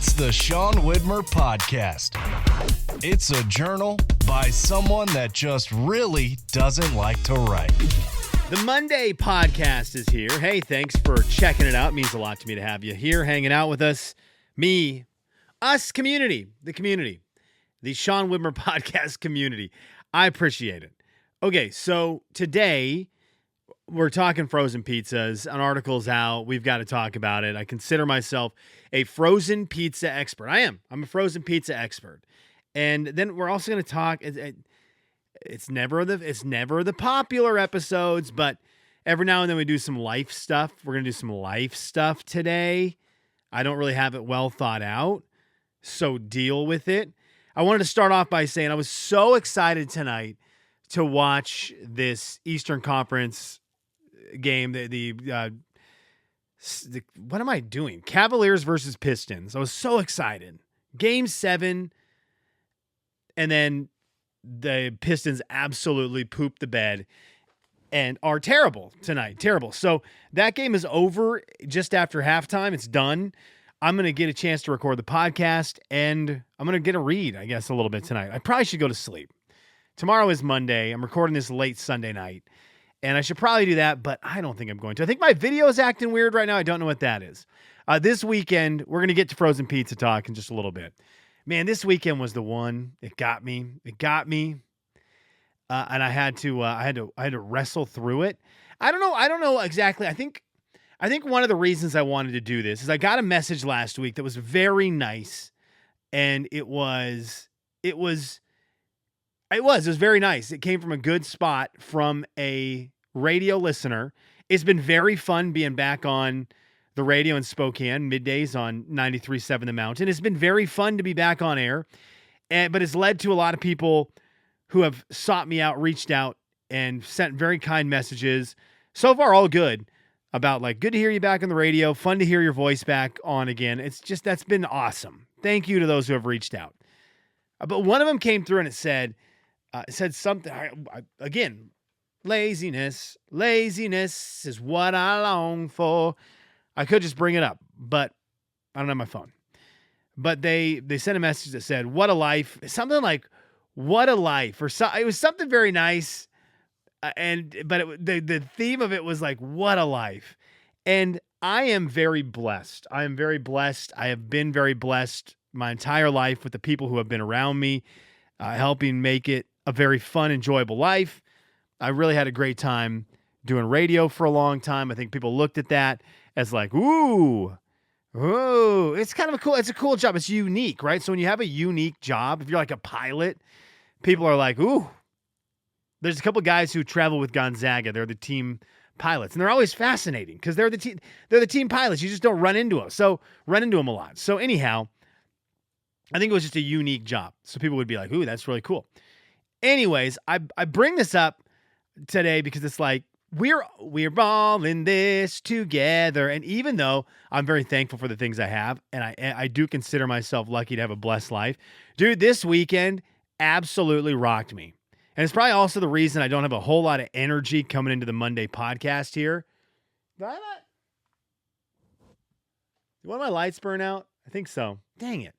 It's the Sean Widmer Podcast. It's a journal by someone that just really doesn't like to write. The Monday podcast is here. Hey, thanks for checking it out. It means a lot to me to have you here hanging out with us. Me, us community, the Sean Widmer Podcast community. I appreciate it. Okay, so today we're talking frozen pizzas. An article's out. We've got to talk about it. I consider myself a frozen pizza expert. I'm a frozen pizza expert. And then we're also going to talk. It's never the popular episodes, but every now and then we do some life stuff. We're going to do some life stuff today. I don't really have it well thought out, so deal with it. I wanted to start off by saying I was so excited tonight to watch this Eastern Conference game. What am I doing? Cavaliers versus Pistons. I was so excited. Game 7, and then the Pistons absolutely pooped the bed and are terrible tonight. Terrible. So that game is over just after halftime. It's done. I'm going to get a chance to record the podcast, and I'm going to get a read, I guess, a little bit tonight. I probably should go to sleep. Tomorrow is Monday. I'm recording this late Sunday night, and I should probably do that, but I don't think I'm going to. I think my video is acting weird right now. I don't know what that is. This weekend, we're going to get to frozen pizza talk in just a little bit. Man, this weekend was the one. It got me. And I had to wrestle through it. I don't know exactly. I think one of the reasons I wanted to do this is I got a message last week that was very nice, and it was very nice. It came from a good spot from a radio listener. It's been very fun being back on the radio in Spokane, middays on 93.7 The Mountain. It's been very fun to be back on air, but it's led to a lot of people who have sought me out, reached out, and sent very kind messages. So far, all good about good to hear you back on the radio, fun to hear your voice back on again. That's been awesome. Thank you to those who have reached out. But one of them came through and it said something, again, laziness is what I long for. I could just bring it up, but I don't have my phone. But they sent a message that said, what a life, something like, what a life, or so, it was something very nice. The theme of it was like, what a life. And I am very blessed. I am very blessed. I have been very blessed my entire life with the people who have been around me, helping make it a very fun, enjoyable life. I really had a great time doing radio for a long time. I think people looked at that as like, ooh, it's kind of it's a cool job. It's unique, right? So when you have a unique job, if you're like a pilot, people are like, ooh. There's a couple guys who travel with Gonzaga. They're the team pilots, and they're always fascinating because they're the team pilots. You just don't run into them. So run into them a lot. So anyhow, I think it was just a unique job. So people would be like, ooh, that's really cool. Anyways, I bring this up today because it's like, we're all in this together. And even though I'm very thankful for the things I have, and I do consider myself lucky to have a blessed life, dude, this weekend absolutely rocked me. And it's probably also the reason I don't have a whole lot of energy coming into the Monday podcast here. Did one of my lights burn out? I think so. Dang it.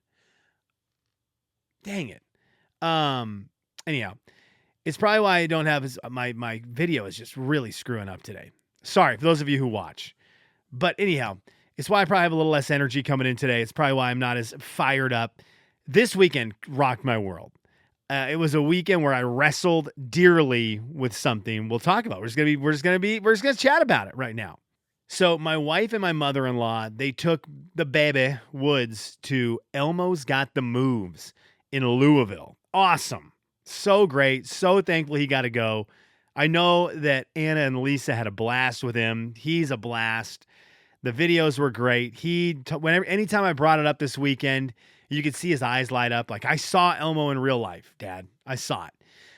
Anyhow, it's probably why I don't have my video is just really screwing up today. Sorry for those of you who watch. But anyhow, it's why I probably have a little less energy coming in today. It's probably why I'm not as fired up. This weekend rocked my world. It was a weekend where I wrestled dearly with something we'll talk about. We're just gonna chat about it right now. So my wife and my mother-in-law, they took the baby Woods to Elmo's Got the Moves in Louisville. Awesome. So great. So thankful he got to go. I know that Anna and Lisa had a blast with him. He's a blast. The videos were great. Anytime I brought it up this weekend, you could see his eyes light up. Like, I saw Elmo in real life, Dad. I saw it.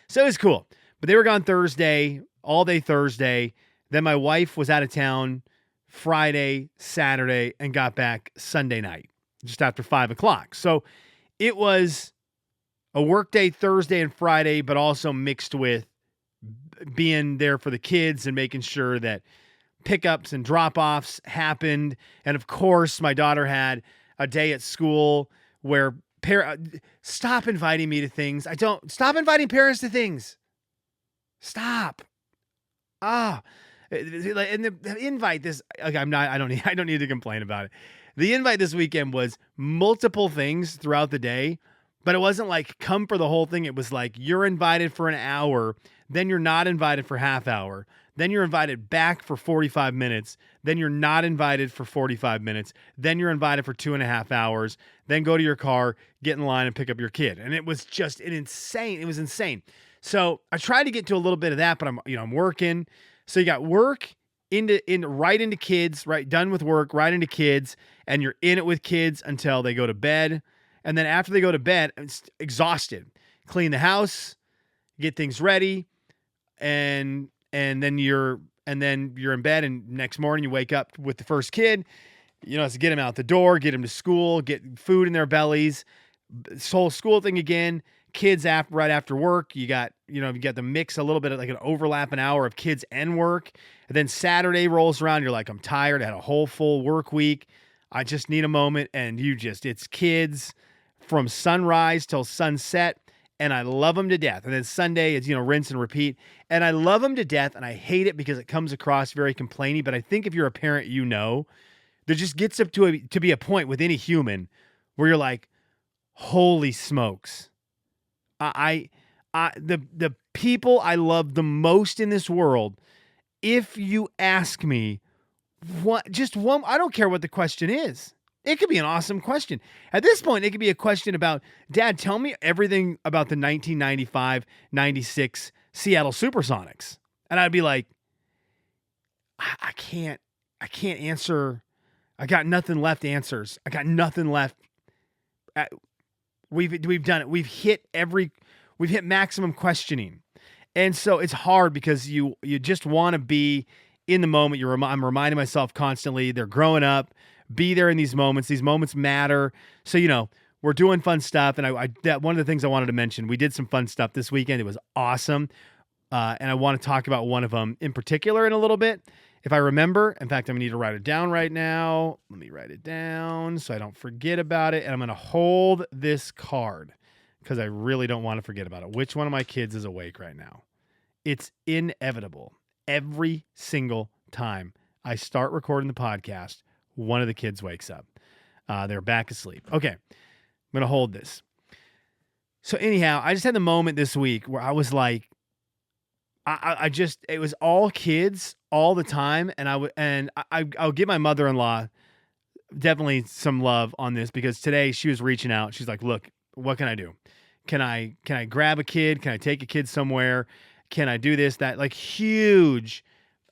So it was cool. But they were gone Thursday, all day Thursday. Then my wife was out of town Friday, Saturday, and got back Sunday night, just after 5 o'clock. So it was a work day Thursday and Friday, but also mixed with being there for the kids and making sure that pickups and drop-offs happened. And of course, my daughter had a day at school where stop inviting me to things. Stop inviting parents to things. Stop. And the invite okay, I don't need to complain about it. The invite this weekend was multiple things throughout the day, but it wasn't like come for the whole thing. It was like you're invited for an hour, then you're not invited for half hour. Then you're invited back for 45 minutes. Then you're not invited for 45 minutes. Then you're invited for 2.5 hours. Then go to your car, get in line, and pick up your kid. And it was just insane. It was insane. So I tried to get to a little bit of that, but I'm working. So you got work right into kids, right? Done with work, right into kids, and you're in it with kids until they go to bed. And then after they go to bed, it's exhausted. Clean the house, get things ready, and then you're in bed, and next morning you wake up with the first kid. To get them out the door, get them to school, get food in their bellies. This whole school thing again. Kids right after work. You got the mix a little bit of like an overlap an hour of kids and work. And then Saturday rolls around. You're like, I'm tired. I had a whole full work week. I just need a moment. And it's kids from sunrise till sunset. And I love them to death. And then Sunday is, rinse and repeat. And I love them to death. And I hate it because it comes across very complaining. But I think if you're a parent, there just gets up to be a point with any human where you're like, holy smokes. The people I love the most in this world, if you ask me I don't care what the question is. It could be an awesome question. At this point, it could be a question about, Dad, tell me everything about the 1995-96 Seattle Supersonics. And I'd be like, I can't answer. I got nothing left answers. I got nothing left. We've done it. We've hit maximum questioning. And so it's hard because you just want to be in the moment. I'm reminding myself constantly, they're growing up. Be there in these moments. These moments matter. So, we're doing fun stuff. And one of the things I wanted to mention, we did some fun stuff this weekend. It was awesome. And I want to talk about one of them in particular in a little bit. If I remember, in fact, I'm going to need to write it down right now. Let me write it down so I don't forget about it. And I'm going to hold this card because I really don't want to forget about it. Which one of my kids is awake right now? It's inevitable. Every single time I start recording the podcast, one of the kids wakes up. They're back asleep. Okay, I'm going to hold this. So anyhow, I just had the moment this week where I was like, it was all kids all the time. And I'll give my mother-in-law definitely some love on this because today she was reaching out. She's like, look, what can I do? Can I grab a kid? Can I take a kid somewhere? Can I do this, that? Like huge,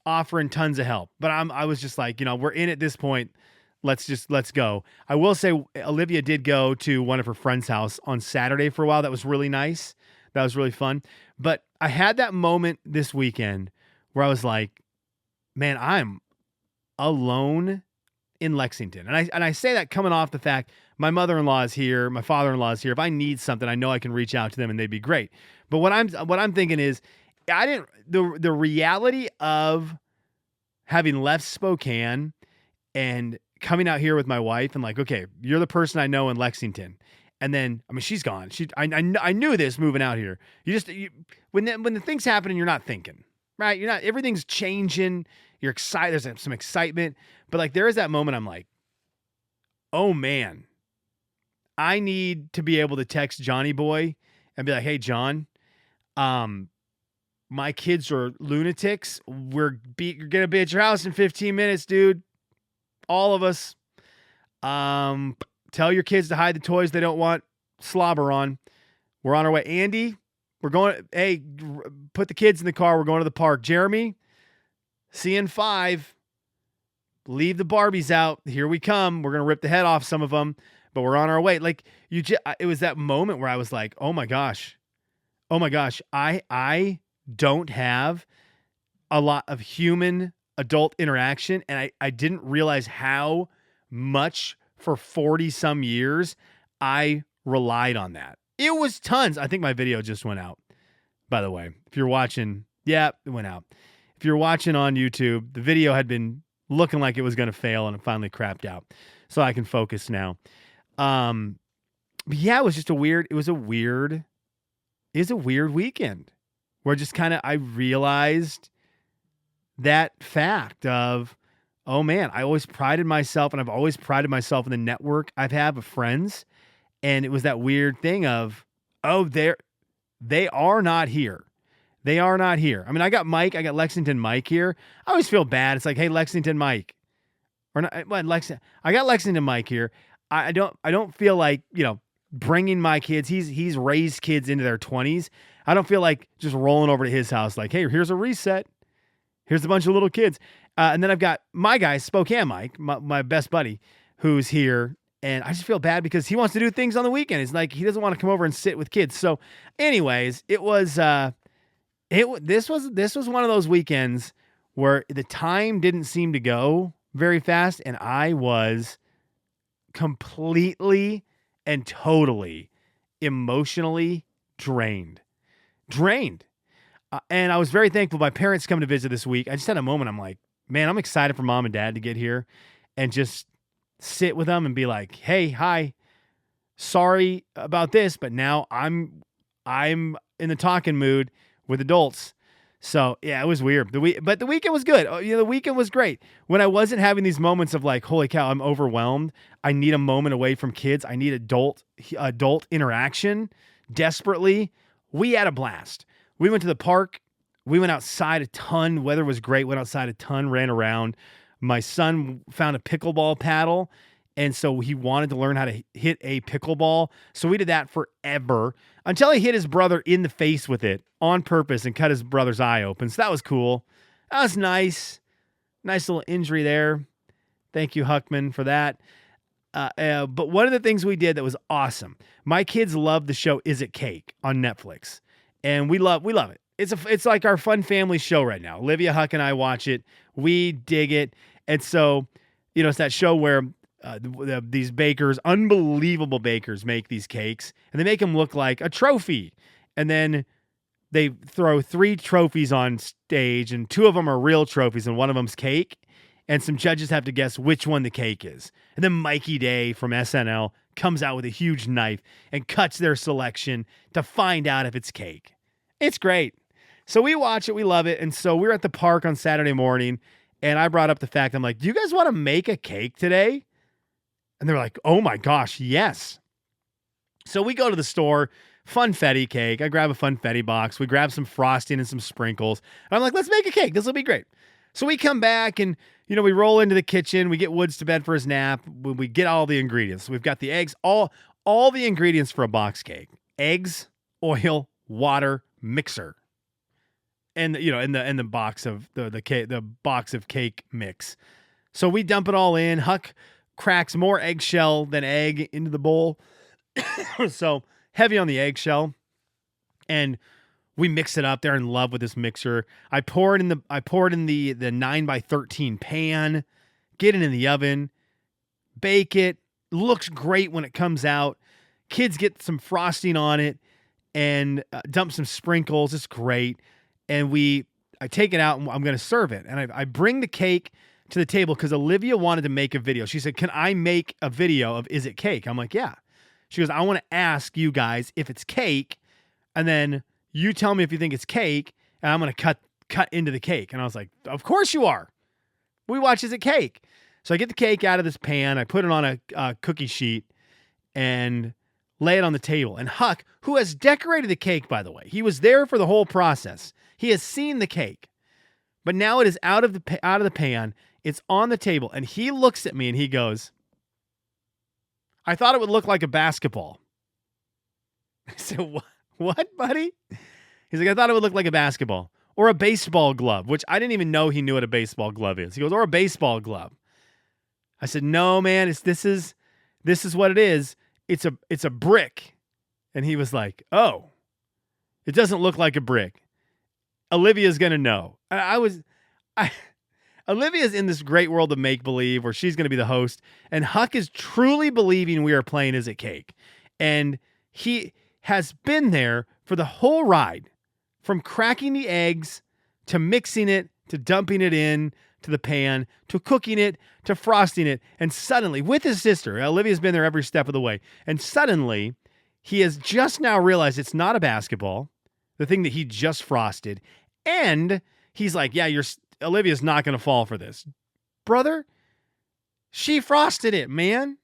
offering tons of help. But I was just like, we're in at this point. Let's go. I will say Olivia did go to one of her friend's house on Saturday for a while. That was really nice. That was really fun. But I had that moment this weekend where I was like, man, I'm alone in Lexington. And I say that coming off the fact my mother-in-law is here, my father-in-law is here. If I need something, I know I can reach out to them and they'd be great. But what I'm thinking is the reality of having left Spokane and coming out here with my wife and like, okay, you're the person I know in Lexington. And then, she's gone. I knew this moving out here. When the things happen and you're not thinking, right? Everything's changing. You're excited. There's some excitement, but like, there is that moment. I'm like, oh man, I need to be able to text Johnny boy and be like, hey, John, my kids are lunatics. You're going to be at your house in 15 minutes, dude. All of us. Tell your kids to hide the toys they don't want slobber on. We're on our way. Andy, hey, put the kids in the car. We're going to the park. Jeremy, see you in 5. Leave the Barbies out. Here we come. We're going to rip the head off some of them, but we're on our way. Like it was that moment where I was like, oh my gosh, I don't have a lot of human adult interaction. And I didn't realize how much for 40 some years I relied on that. It was tons. I think my video just went out, by the way. If you're watching, yeah, it went out. If you're watching on YouTube, the video had been looking like it was going to fail, and it finally crapped out. So I can focus now. But yeah, it was just a weird weekend where just kind of I realized that fact of, oh man, I always prided myself, and I've always prided myself in the network I've had of friends. And it was that weird thing of, oh, they are not here. They are not here. I mean, I got Lexington Mike here. I always feel bad. It's like, hey, Lexington Mike. Or not, I got Lexington Mike here. I don't feel like, bringing my kids. He's raised kids into their 20s. I don't feel like just rolling over to his house like, hey, here's a reset. Here's a bunch of little kids. And then I've got my guy, Spokane Mike, my best buddy, who's here. And I just feel bad because he wants to do things on the weekend. It's like he doesn't want to come over and sit with kids. So anyways, this was one of those weekends where the time didn't seem to go very fast, and I was completely and totally emotionally drained. And I was very thankful my parents come to visit this week. I just had a moment. I'm like, man, I'm excited for mom and dad to get here and just sit with them and be like, hey, hi, sorry about this, but now I'm in the talking mood with adults. So yeah, it was weird. But the weekend was good. The weekend was great. When I wasn't having these moments of like, holy cow, I'm overwhelmed. I need a moment away from kids. I need adult interaction desperately. We had a blast. We went to the park. We went outside a ton. Weather was great. Went outside a ton, ran around. My son found a pickleball paddle, and so he wanted to learn how to hit a pickleball. So we did that forever until he hit his brother in the face with it on purpose and cut his brother's eye open. So that was cool. That was nice. Nice little injury there. Thank you, Huckman, for that. But one of the things we did that was awesome. My kids love the show Is It Cake on Netflix, and we love it. It's like our fun family show right now. Olivia, Huck, and I watch it. We dig it. And so, it's that show where these bakers, unbelievable bakers, make these cakes, and they make them look like a trophy. And then they throw 3 trophies on stage, and 2 of them are real trophies, and one of them's cake. And some judges have to guess which one the cake is. And then Mikey Day from SNL comes out with a huge knife and cuts their selection to find out if it's cake. It's great. So we watch it. We love it. And so we were at the park on Saturday morning, and I brought up the fact, I'm like, do you guys want to make a cake today? And they're like, oh my gosh, yes. So we go to the store, funfetti cake. I grab a funfetti box. We grab some frosting and some sprinkles. And I'm like, let's make a cake. This will be great. So we come back and, we roll into the kitchen. We get Woods to bed for his nap. We get all the ingredients. We've got the eggs, all the ingredients for a box cake: eggs, oil, water, mixer, and in the box of the box of cake mix. So we dump it all in. Huck cracks more eggshell than egg into the bowl. So heavy on the eggshell, and we mix it up. They're in love with this mixer. I pour it in the 9x13 pan, get it in the oven, bake it. Looks great when it comes out. Kids get some frosting on it and dump some sprinkles. It's great. And I take it out and I'm going to serve it. And I bring the cake to the table because Olivia wanted to make a video. She said, can I make a video of Is It Cake? I'm like, yeah. She goes, I want to ask you guys if it's cake, and then you tell me if you think it's cake, and I'm going to cut into the cake. And I was like, of course you are. We watch Is It Cake? So I get the cake out of this pan. I put it on a cookie sheet and lay it on the table. And Huck, who has decorated the cake, by the way, he was there for the whole process. He has seen the cake, but now it is out of the pan. It's on the table, and he looks at me and he goes, I thought it would look like a basketball. I said, what, buddy? He's like, I thought it would look like a basketball or a baseball glove, which I didn't even know he knew what a baseball glove is. He goes, or a baseball glove. I said, no, man, this is what it is. It's a brick. And he was like, oh, it doesn't look like a brick. Olivia's going to know. Olivia's in this great world of make-believe where she's going to be the host, and Huck is truly believing we are playing Is It Cake. And he has been there for the whole ride, from cracking the eggs to mixing it to dumping it in to the pan, to cooking it, to frosting it. And suddenly, with his sister, Olivia's been there every step of the way. And suddenly, he has just now realized it's not a basketball, the thing that he just frosted. And he's like, yeah, Olivia's not going to fall for this. Brother, she frosted it, man.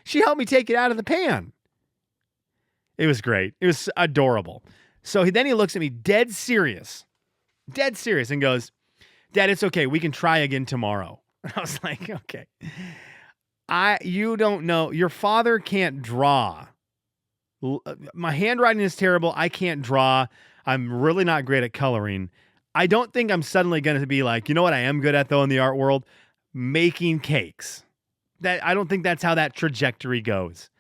She helped me take it out of the pan. It was great. It was adorable. So then he looks at me dead serious, and goes, Dad, it's okay. We can try again tomorrow. And I was like, okay. You don't know. Your father can't draw. My handwriting is terrible. I can't draw. I'm really not great at coloring. I don't think I'm suddenly going to be like, you know what I am good at, though, in the art world? Making cakes. I don't think that's how that trajectory goes.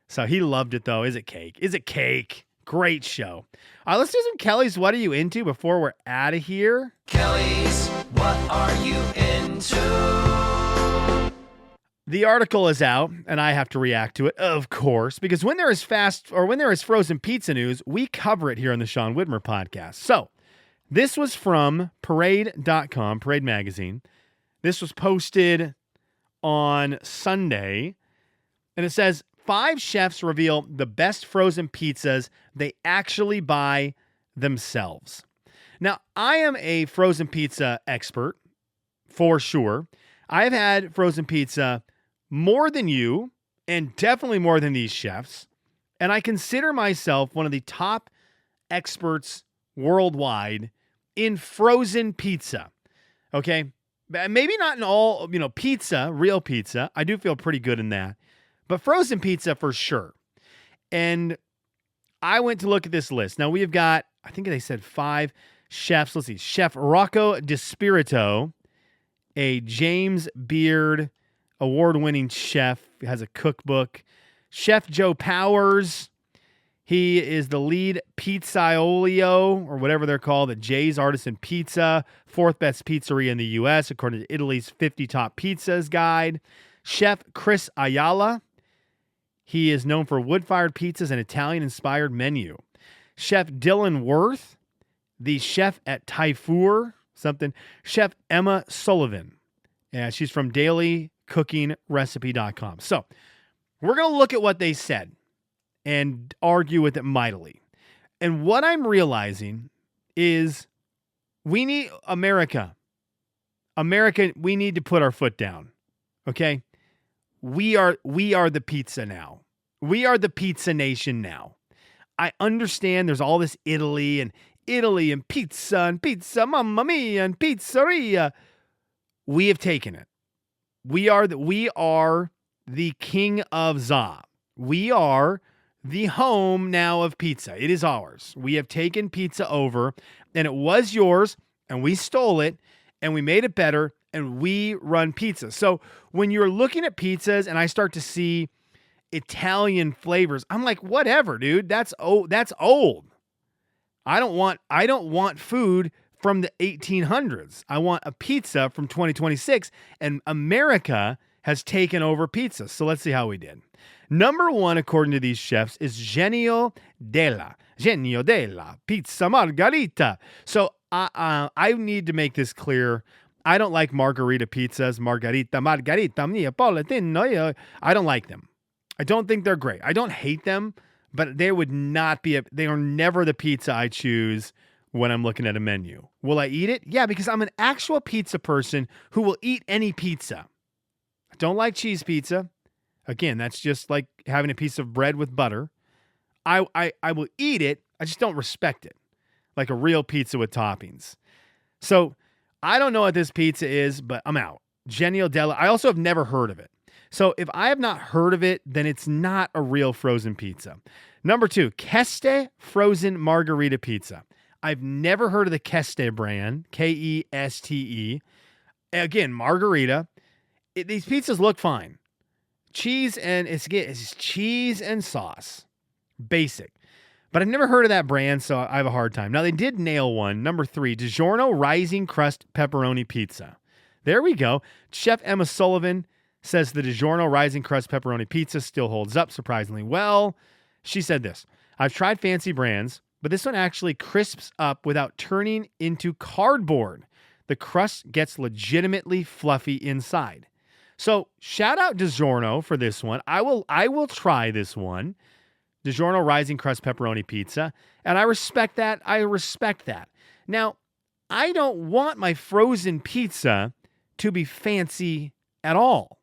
So he loved it, though. Is it cake? Is it cake? Great show. All right, let's do some Kelly's What Are You Into before we're out of here. Kelly's What Are You Into? The article is out, and I have to react to it, of course, because when there is frozen pizza news, we cover it here on the Sean Widmer podcast. So this was from Parade.com, Parade Magazine. This was posted on Sunday, and it says, 5 chefs reveal the best frozen pizzas they actually buy themselves. Now, I am a frozen pizza expert, for sure. I've had frozen pizza more than you, and definitely more than these chefs, and I consider myself one of the top experts worldwide in frozen pizza. Okay? Maybe not in all, pizza, real pizza. I do feel pretty good in that. But frozen pizza for sure. And I went to look at this list. Now we've got, I think they said 5 chefs. Let's see. Chef Rocco DiSpirito, a James Beard award-winning chef, has a cookbook. Chef Joe Powers, he is the lead pizzaiolo, or whatever they're called, at Jay's Artisan Pizza, 4th best pizzeria in the U.S., according to Italy's 50 Top Pizzas guide. Chef Chris Ayala, he is known for wood-fired pizzas and Italian-inspired menu. Chef Dylan Worth, the chef at Typhur, Chef Emma Sullivan. She's from dailycookingrecipe.com. So we're going to look at what they said and argue with it mightily. And what I'm realizing is we need America, we need to put our foot down. Okay? We are the pizza now. We are the pizza nation now. I understand there's all this Italy and pizza, mamma mia, and pizzeria. We have taken it. We are the king of za. We are the home now of pizza. It is ours. We have taken pizza over, and it was yours, and we stole it, and we made it better, and we run pizza. So when you're looking at pizzas and I start to see Italian flavors, I'm like, whatever, dude. That's old. I don't want food from the 1800s. I want a pizza from 2026, and America has taken over pizza. So let's see how we did. Number 1, according to these chefs, is Genio della Pizza Margherita. So I need to make this clear. I don't like margarita pizzas, margarita, Neapolitan. I don't like them. I don't think they're great. I don't hate them, but they are never the pizza I choose when I'm looking at a menu. Will I eat it? Yeah, because I'm an actual pizza person who will eat any pizza. I don't like cheese pizza. Again, that's just like having a piece of bread with butter. I will eat it. I just don't respect it like a real pizza with toppings. So I don't know what this pizza is, but I'm out. Genio della. I also have never heard of it. So if I have not heard of it, then it's not a real frozen pizza. Number 2, Keste frozen margarita pizza. I've never heard of the Keste brand, Keste. Again, margarita. These pizzas look fine. Cheese and it's cheese and sauce. Basic. But I've never heard of that brand, so I have a hard time. Now, they did nail one. Number 3, DiGiorno Rising Crust Pepperoni Pizza. There we go. Chef Emma Sullivan says the DiGiorno Rising Crust Pepperoni Pizza still holds up surprisingly well. She said this: I've tried fancy brands, but this one actually crisps up without turning into cardboard. the crust gets legitimately fluffy inside. So shout out DiGiorno for this one. I will try this one. DiGiorno Rising Crust Pepperoni Pizza. And I respect that. Now, I don't want my frozen pizza to be fancy at all.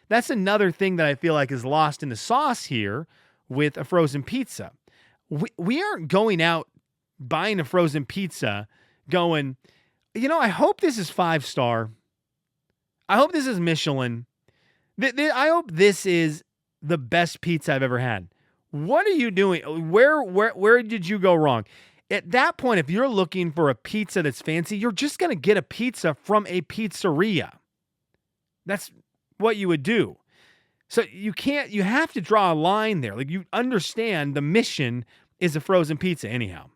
That's another thing that I feel like is lost in the sauce here with a frozen pizza. We aren't going out buying a frozen pizza going, I hope this is 5-star. I hope this is Michelin. I hope this is the best pizza I've ever had. What are you doing? Where did you go wrong? At that point, if you're looking for a pizza that's fancy, you're just going to get a pizza from a pizzeria. That's what you would do. So you have to draw a line there. Like, you understand the mission is a frozen pizza anyhow.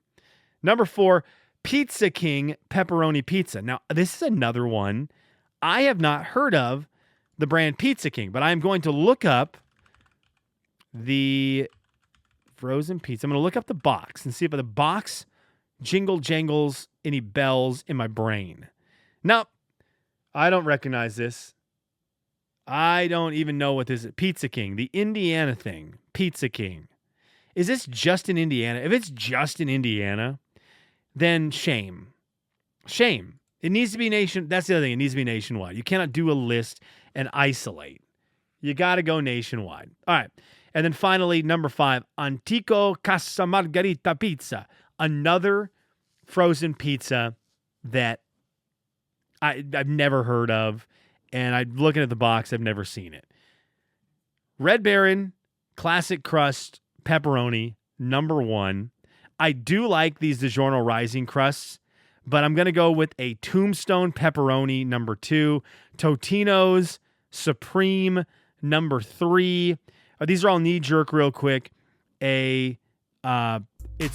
Number 4, Pizza King Pepperoni Pizza. Now, this is another one. I have not heard of the brand Pizza King, but I'm going to look up the frozen pizza. I'm going to look up the box and see if the box jangles any bells in my brain. Now, I don't recognize this. I don't even know what this is. Pizza King, the Indiana thing. Pizza King. Is this just in Indiana? If it's just in Indiana, then shame. Shame. It needs to be that's the other thing. It needs to be nationwide. You cannot do a list and isolate. You got to go nationwide. All right. And then finally, number 5, Antico Casa Margherita Pizza. Another frozen pizza that I've never heard of. And I'm looking at the box, I've never seen it. Red Baron, classic crust, pepperoni, number 1. I do like these DiGiorno Rising crusts, but I'm going to go with a Tombstone pepperoni, number 2. Totino's Supreme, number 3. These are all knee-jerk real quick. It's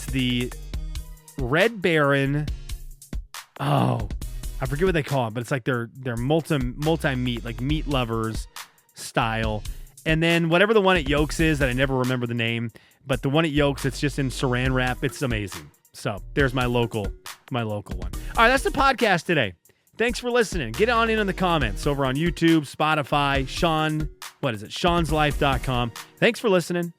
the Red Baron. Oh, I forget what they call it, but it's like they're multi-meat, like meat lovers style. And then whatever the one at Yolks is that I never remember the name, but the one at Yolks, it's just in saran wrap. It's amazing. So there's my local one. All right, that's the podcast today. Thanks for listening. Get on in the comments over on YouTube, Spotify, Sean'sLife.com. Thanks for listening.